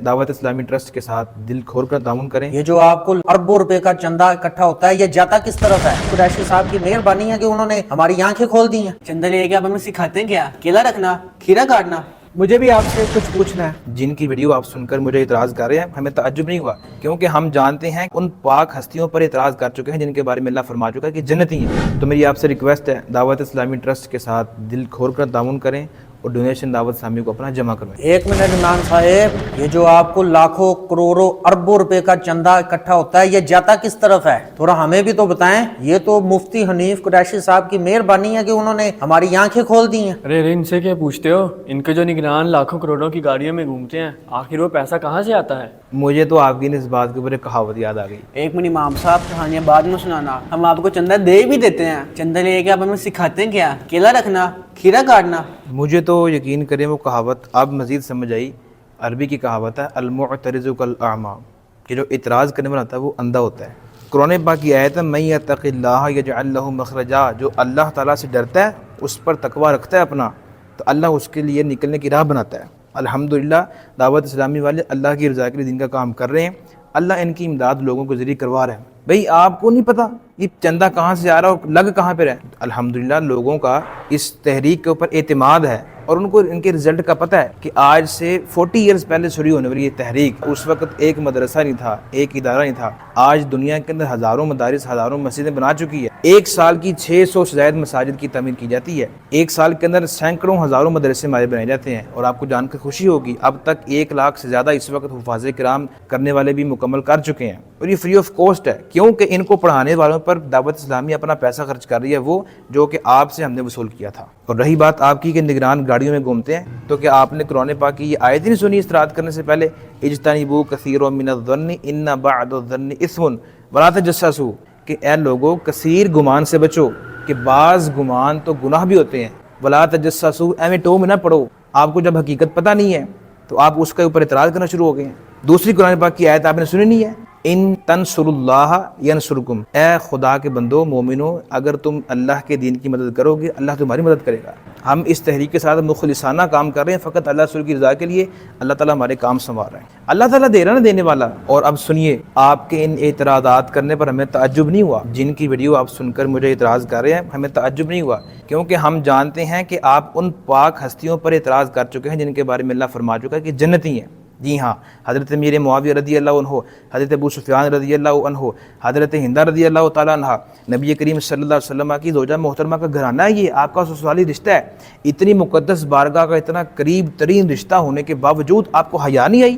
دعوت اسلامی ٹرسٹ کے ساتھ دل کھول کر تعاون کریں۔ یہ جو آپ کو اربوں روپے کا چندہ اکٹھا ہوتا ہے، یہ جاتا کس طرف ہے؟ قریشی صاحب کی مہربانی ہے کہ انہوں نے ہماری آنکھیں کھول دی ہیں۔ چندہ لے کے آپ ہمیں سکھاتے ہیں کیا؟ کیلا رکھنا، کھیرا کاٹنا؟ مجھے بھی آپ سے کچھ پوچھنا ہے۔ جن کی ویڈیو آپ سن کر مجھے اعتراض کر رہے ہیں، ہمیں تعجب نہیں ہوا، کیونکہ ہم جانتے ہیں ان پاک ہستیوں پر اعتراض کر چکے ہیں جن کے بارے میں اللہ فرما چکا ہے کہ جنتی ہیں۔ تو میری آپ سے ریکویسٹ ہے، دعوت اسلامی ٹرسٹ کے ساتھ دل کھول کر تعاون کریں اور ڈونیشن دعوت اسلامی کو اپنا جمع کروائیں۔ ایک منٹ عمران صاحب، یہ جو آپ کو لاکھوں کروڑوں اربوں روپے کا چندہ اکٹھا ہوتا ہے، یہ جاتا کس طرف ہے؟ تھوڑا ہمیں بھی تو بتائیں۔ یہ تو مفتی حنیف قریشی صاحب کی مہربانی ہے کہ انہوں نے ہماری آنکھیں کھول دی ہیں۔ ارے ان سے کیا پوچھتے ہو؟ ان کے جو نگران لاکھوں کروڑوں کی گاڑیوں میں گھومتے ہیں، آخر وہ پیسہ کہاں سے آتا ہے؟ مجھے تو آپ کی اس بات کے اوپر ایک کہاوت یاد آ گئی۔ ایک منٹ امام صاحب، کہانیاں بعد میں سنانا، ہم آپ کو چندہ دے بھی دیتے ہیں۔ چندہ لے کے آپ ہمیں سکھاتے ہیں کیا؟ کیلا رکھنا، کھیرا کاٹنا؟ مجھے تو یقین کریں وہ کہاوت اب مزید سمجھ آئی۔ عربی کی کہاوت ہے المعترض کالاعمی، کہ جو اعتراض کرنے والا ہوتا ہے وہ اندھا ہوتا ہے۔ قرآن پاک کی آیت ہے من یتق اللہ یجعل لہ مخرجا، جو اللہ تعالیٰ سے ڈرتا ہے، اس پر تقوی رکھتا ہے اپنا، تو اللہ اس کے لیے نکلنے کی راہ بناتا ہے۔ الحمدللہ دعوت اسلامی والے اللہ کی رضا کے لیے دین کا کام کر رہے ہیں، اللہ ان کی امداد لوگوں کو ذریعے کروا رہے ہیں۔ بھئی آپ کو نہیں پتا یہ چندہ کہاں سے آ رہا ہو، لگ کہاں پہ رہے؟ الحمدللہ لوگوں کا اس تحریک کے اوپر اعتماد ہے اور ان کو ان کے رزلٹ کا پتہ ہے کہ آج سے 40 ایئرز پہلے شروع ہونے والی یہ تحریک، اس وقت ایک مدرسہ نہیں تھا، ایک ادارہ نہیں تھا، آج دنیا کے اندر ہزاروں مدارس، ہزاروں مسجدیں بنا چکی ہے۔ ایک سال کی 600 سے زائد مساجد کی تعمیر کی جاتی ہے، ایک سال کے اندر سینکڑوں ہزاروں مدرسے ہمارے بنائے جاتے ہیں، اور آپ کو جان کر خوشی ہوگی اب تک 1 لاکھ سے زیادہ اس وقت حفاظ کرام کرنے والے بھی مکمل کر چکے ہیں، اور یہ فری آف کاسٹ ہے، کیونکہ ان کو پڑھانے والوں پر دعوت اسلامی اپنا پیسہ خرچ کر رہی ہے، وہ جو کہ آپ سے ہم نے وصول کیا تھا۔ اور رہی بات آپ کی کہ نگران گاڑیوں میں گھومتے ہیں، تو کیا آپ نے قرآن پاک کی یہ آیت نہیں سنی استراحت کرنے سے پہلے؟ اجتنبوا کثیرا من الظن ان بعض الظن اثم ولا تجسسوا، کہ اے لوگوں کثیر گمان سے بچو، کہ بعض گمان تو گناہ بھی ہوتے ہیں۔ ولا تجسسوا، ایویں ٹو میں نہ پڑو، آپ کو جب حقیقت پتہ نہیں ہے تو آپ اس کے اوپر اعتراض کرنا شروع ہو گئے ہیں۔ دوسری قرآن پاک کی آیت آپ نے سنی نہیں ہے، ان تنصروا اللہ ینصرکم، اے خدا کے بندو مومنو، اگر تم اللہ کے دین کی مدد کرو گے اللہ تمہاری مدد کرے گا۔ ہم اس تحریک کے ساتھ مخلصانہ کام کر رہے ہیں، فقط اللہ رسول کی رضا کے لیے، اللہ تعالیٰ ہمارے کام سنوار رہے ہیں، اللہ تعالیٰ دے رہا نا دینے والا۔ اور اب سنیے، آپ کے ان اعتراضات کرنے پر ہمیں تعجب نہیں ہوا، جن کی ویڈیو آپ سن کر مجھے اعتراض کر رہے ہیں ہمیں تعجب نہیں ہوا، کیونکہ ہم جانتے ہیں کہ آپ ان پاک ہستیوں پر اعتراض کر چکے ہیں جن کے بارے میں اللہ فرما چکا ہے کہ جنتی ہیں۔ جی ہاں، حضرت امیر معاویہ رضی اللہ عنہ، حضرت ابو سفیان رضی اللہ عنہ، حضرت ہندہ رضی اللہ تعالیٰ عنہ، نبی کریم صلی اللہ علیہ وسلم کی زوجہ محترمہ کا گھرانہ ہے، یہ آپ کا سسرالی رشتہ ہے۔ اتنی مقدس بارگاہ کا اتنا قریب ترین رشتہ ہونے کے باوجود آپ کو حیا نہیں آئی؟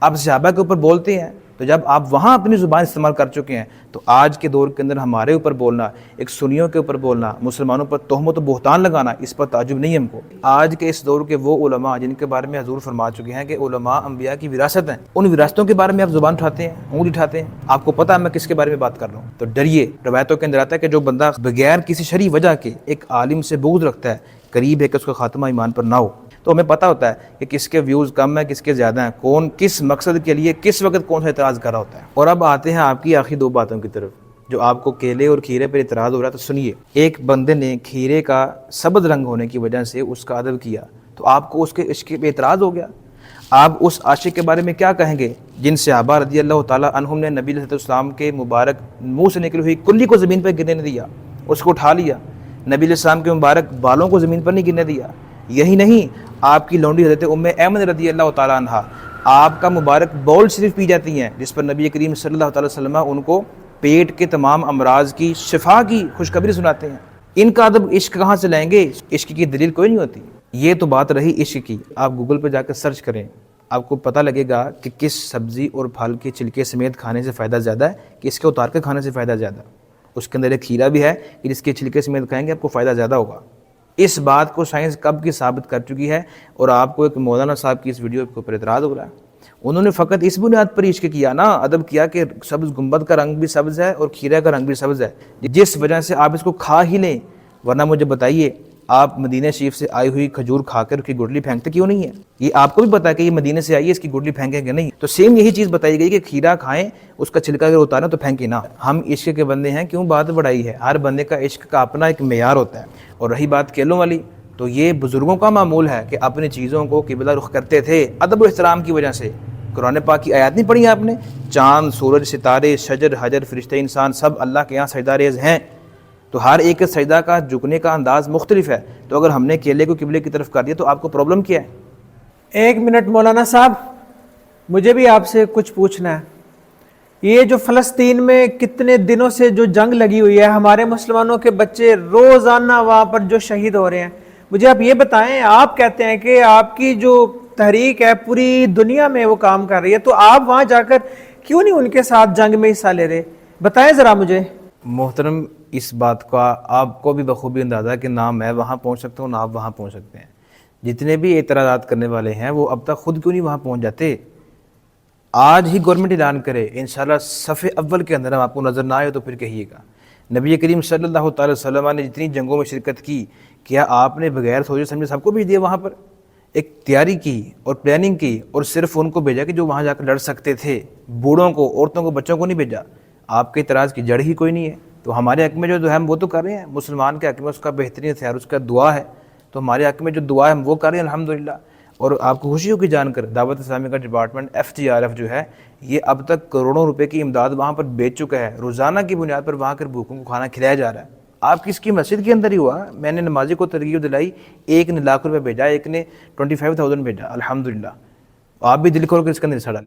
آپ صحابہ کے اوپر بولتے ہیں، تو جب آپ وہاں اپنی زبان استعمال کر چکے ہیں تو آج کے دور کے اندر ہمارے اوپر بولنا، ایک سنیوں کے اوپر بولنا، مسلمانوں پر تہمت و بہتان لگانا، اس پر تعجب نہیں ہم کو۔ آج کے اس دور کے وہ علماء جن کے بارے میں حضور فرما چکے ہیں کہ علماء انبیاء کی وراثت ہیں، ان وراثتوں کے بارے میں آپ زبان اٹھاتے ہیں، انگلی اٹھاتے ہیں، آپ کو پتہ ہے میں کس کے بارے میں بات کر رہا ہوں۔ تو ڈریے، روایتوں کے اندر آتا ہے کہ جو بندہ بغیر کسی شرعی وجہ کے ایک عالم سے بغض رکھتا ہے، قریب ہے کہ اس کا خاتمہ ایمان پر نہ ہو۔ تو ہمیں پتہ ہوتا ہے کہ کس کے ویوز کم ہیں، کس کے زیادہ ہیں، کون کس مقصد کے لیے کس وقت کون سا اعتراض کر رہا ہوتا ہے۔ اور اب آتے ہیں آپ کی آخری 2 باتوں کی طرف، جو آپ کو کیلے اور کھیرے پر اعتراض ہو رہا ہے۔ تو سنیے، ایک بندے نے کھیرے کا سبز رنگ ہونے کی وجہ سے اس کا ادب کیا، تو آپ کو اس کے عشق پہ اعتراض ہو گیا۔ آپ اس عاشق کے بارے میں کیا کہیں گے جن صحابہ رضی اللہ تعالیٰ عنہم نے نبی علیہ السلام کے مبارک منہ سے نکلی ہوئی کلی کو زمین پر گرنے نہیں دیا، اس کو اٹھا لیا، نبی علیہ السلام کے مبارک بالوں کو زمین پر نہیں گرنے دیا۔ یہی نہیں، آپ کی لونڈی حضرت ام ایمن رضی اللہ تعالیٰ عنہ آپ کا مبارک بول صرف پی جاتی ہیں، جس پر نبی کریم صلی اللہ تعالیٰ وسلم ان کو پیٹ کے تمام امراض کی شفا کی خوشخبری سناتے ہیں۔ ان کا ادب عشق کہاں سے لائیں گے؟ عشق کی دلیل کوئی نہیں ہوتی۔ یہ تو بات رہی عشق کی، آپ گوگل پہ جا کر سرچ کریں، آپ کو پتہ لگے گا کہ کس سبزی اور پھل کے چھلکے سمیت کھانے سے فائدہ زیادہ ہے، کس کے اتار کے کھانے سے فائدہ زیادہ۔ اس کے اندر ایک کھیرا بھی ہے کہ جس کے چھلکے سمیت کھائیں گے آپ کو فائدہ زیادہ ہوگا۔ اس بات کو سائنس کب کی ثابت کر چکی ہے، اور آپ کو ایک مولانا صاحب کی اس ویڈیو کے اوپر اعتراض ہو رہا ہے۔ انہوں نے فقط اس بنیاد پر عشق کیا نا، ادب کیا کہ سبز گنبد کا رنگ بھی سبز ہے اور کھیرے کا رنگ بھی سبز ہے، جس وجہ سے آپ اس کو کھا ہی لیں۔ ورنہ مجھے بتائیے، آپ مدینہ شریف سے آئی ہوئی کھجور کھا کر اس کی گٹلی پھینکتے کیوں نہیں ہے؟ یہ آپ کو بھی پتا ہے کہ یہ مدینے سے آئی ہے، اس کی گٹلی پھینکیں کہ نہیں؟ تو سیم یہی چیز بتائی گئی کہ کھیرا کھائیں، اس کا چھلکا اگر اتاریں تو پھینکیں نہ۔ ہم عشق کے بندے ہیں، کیوں بات بڑھائی ہے؟ ہر بندے کا عشق کا اپنا ایک معیار ہوتا ہے۔ اور رہی بات کیلوں والی، تو یہ بزرگوں کا معمول ہے کہ اپنی چیزوں کو قبلہ رخ کرتے تھے ادب و احترام کی وجہ سے، قرآن پاک کی آیات نہیں پڑھی آپ نے؟ چاند، سورج، ستارے، شجر، حجر، فرشتے، انسان سب اللہ کے یہاں سجدہ ریز ہیں، تو ہر ایک کے سجدہ کا جھکنے کا انداز مختلف ہے، تو اگر ہم نے کیلے کو قبلے کی طرف کر دیا تو آپ کو پرابلم کیا ہے؟ 1 منٹ مولانا صاحب، مجھے بھی آپ سے کچھ پوچھنا ہے۔ یہ جو فلسطین میں کتنے دنوں سے جو جنگ لگی ہوئی ہے، ہمارے مسلمانوں کے بچے روزانہ وہاں پر جو شہید ہو رہے ہیں، مجھے آپ یہ بتائیں، آپ کہتے ہیں کہ آپ کی جو تحریک ہے پوری دنیا میں وہ کام کر رہی ہے، تو آپ وہاں جا کر کیوں نہیں ان کے ساتھ جنگ میں حصہ لے رہے؟ بتائیں ذرا مجھے۔ محترم، اس بات کا آپ کو بھی بخوبی اندازہ ہے کہ نہ میں وہاں پہنچ سکتا ہوں نہ آپ وہاں پہنچ سکتے ہیں۔ جتنے بھی اعتراضات کرنے والے ہیں وہ اب تک خود کیوں نہیں وہاں پہنچ جاتے؟ آج ہی گورنمنٹ اعلان کرے، انشاءاللہ صف اول کے اندر ہم آپ کو نظر نہ آئے تو پھر کہیے گا۔ نبی کریم صلی اللہ تعالی وسلم نے جتنی جنگوں میں شرکت کی، کیا آپ نے بغیر سوچے سمجھے سب کو بھیج دیا وہاں پر؟ ایک تیاری کی اور پلاننگ کی اور صرف ان کو بھیجا کہ جو وہاں جا کر لڑ سکتے تھے، بوڑھوں کو، عورتوں کو، بچوں کو نہیں بھیجا۔ آپ کے اعتراض کی جڑ ہی کوئی نہیں ہے، تو ہمارے حق میں جو ہم وہ تو کر رہے ہیں، مسلمان کے حق میں اس کا بہترین ہتھیار اس کا دعا ہے، تو ہمارے حق میں جو دعا ہے ہم وہ کر رہے ہیں الحمدللہ۔ اور آپ کو خوشی ہوگی جان کر دعوت اسلامی کا ڈپارٹمنٹ FGRF جو ہے یہ اب تک کروڑوں روپے کی امداد وہاں پر بیچ چکا ہے، روزانہ کی بنیاد پر وہاں کر بھوکوں کو کھانا کھلایا جا رہا ہے۔ آپ کس کی مسجد کے اندر ہی ہوا، میں نے نمازی کو ترغیب دلائی، ایک نے 1,00,000 روپے بھیجا، ایک نے 25,000 بھیجا، الحمدللہ۔ آپ بھی دل کھول کر اس کا حصہ ڈالیں۔